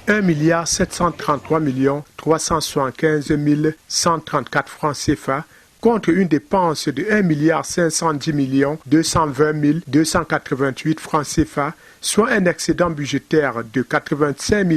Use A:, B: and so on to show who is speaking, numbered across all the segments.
A: 1 733 375 134 francs CFA contre une dépense de 1 510 220 288 francs CFA, soit un excédent budgétaire de 85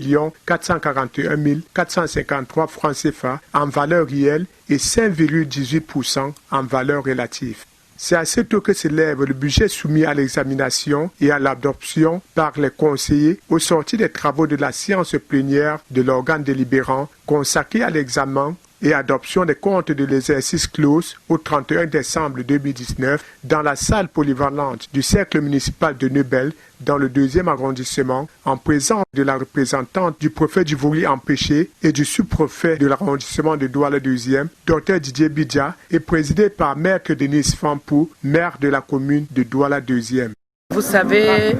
A: 441 453 francs CFA en valeur réelle et 5,18% en valeur relative. C'est à ce taux que s'élève le budget soumis à l'examination et à l'adoption par les conseillers au sortir des travaux de la séance plénière de l'organe délibérant consacré à l'examen et adoption des comptes de l'exercice clos au 31 décembre 2019 dans la salle polyvalente du cercle municipal de Neubel dans le 2e arrondissement en présence de la représentante du préfet du Vouri empêché et du sous-préfet de l'arrondissement de Douala 2e, Dr Didier Bidja, et présidé par Maître Denise Fampou, maire de la commune de Douala 2e.
B: Vous savez,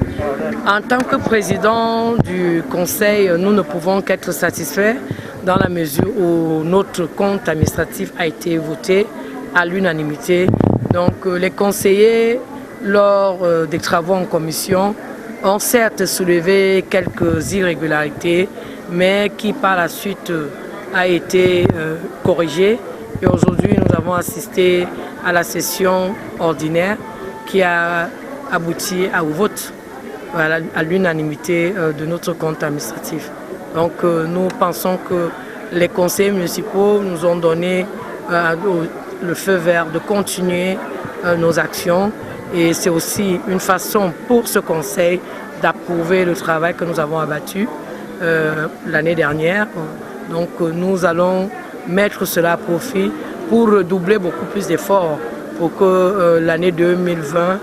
B: en tant que président du conseil, nous ne pouvons qu'être satisfaits dans la mesure où notre compte administratif a été voté à l'unanimité. Donc les conseillers, lors des travaux en commission, ont certes soulevé quelques irrégularités, mais qui par la suite a été corrigées. Et aujourd'hui, nous avons assisté à la session ordinaire qui a abouti au vote à l'unanimité de notre compte administratif. Donc nous pensons que les conseillers municipaux nous ont donné le feu vert de continuer nos actions et c'est aussi une façon pour ce conseil d'approuver le travail que nous avons abattu l'année dernière. Donc nous allons mettre cela à profit pour redoubler beaucoup plus d'efforts pour que l'année 2020,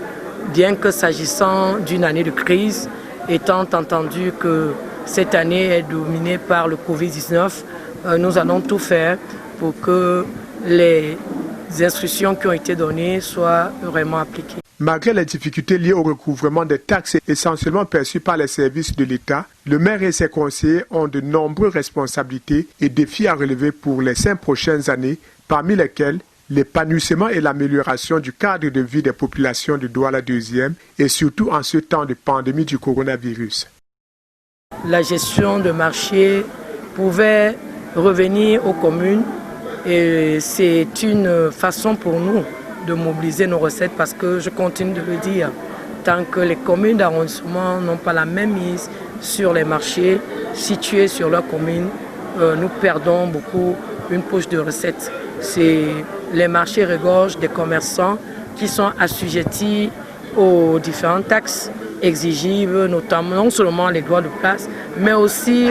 B: bien que s'agissant d'une année de crise, étant entendu que cette année est dominée par le Covid-19, nous allons tout faire pour que les instructions qui ont été données soient vraiment appliquées.
A: Malgré les difficultés liées au recouvrement des taxes essentiellement perçues par les services de l'État, le maire et ses conseillers ont de nombreuses responsabilités et défis à relever pour les 5 prochaines années, parmi lesquels l'épanouissement et l'amélioration du cadre de vie des populations de Douala 2e et surtout en ce temps de pandémie du coronavirus.
B: La gestion de marché pouvait revenir aux communes et c'est une façon pour nous de mobiliser nos recettes parce que je continue de le dire, tant que les communes d'arrondissement n'ont pas la même mise sur les marchés situés sur leur commune, nous perdons beaucoup une poche de recettes. Les marchés regorgent des commerçants qui sont assujettis aux différentes taxes exigibles, notamment non seulement les droits de place, mais aussi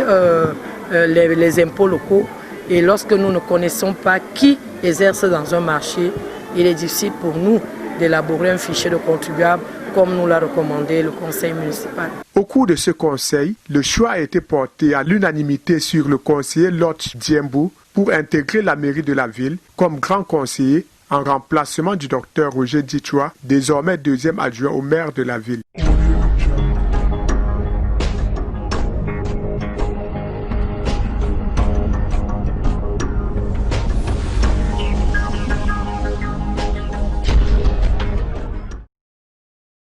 B: les impôts locaux. Et lorsque nous ne connaissons pas qui exerce dans un marché, il est difficile pour nous d'élaborer un fichier de contribuables comme nous l'a recommandé le conseil municipal.
A: Au cours de ce conseil, le choix a été porté à l'unanimité sur le conseiller Lotch Diembou pour intégrer la mairie de la ville comme grand conseiller en remplacement du docteur Roger Dichoua, désormais 2e adjoint au maire de la ville.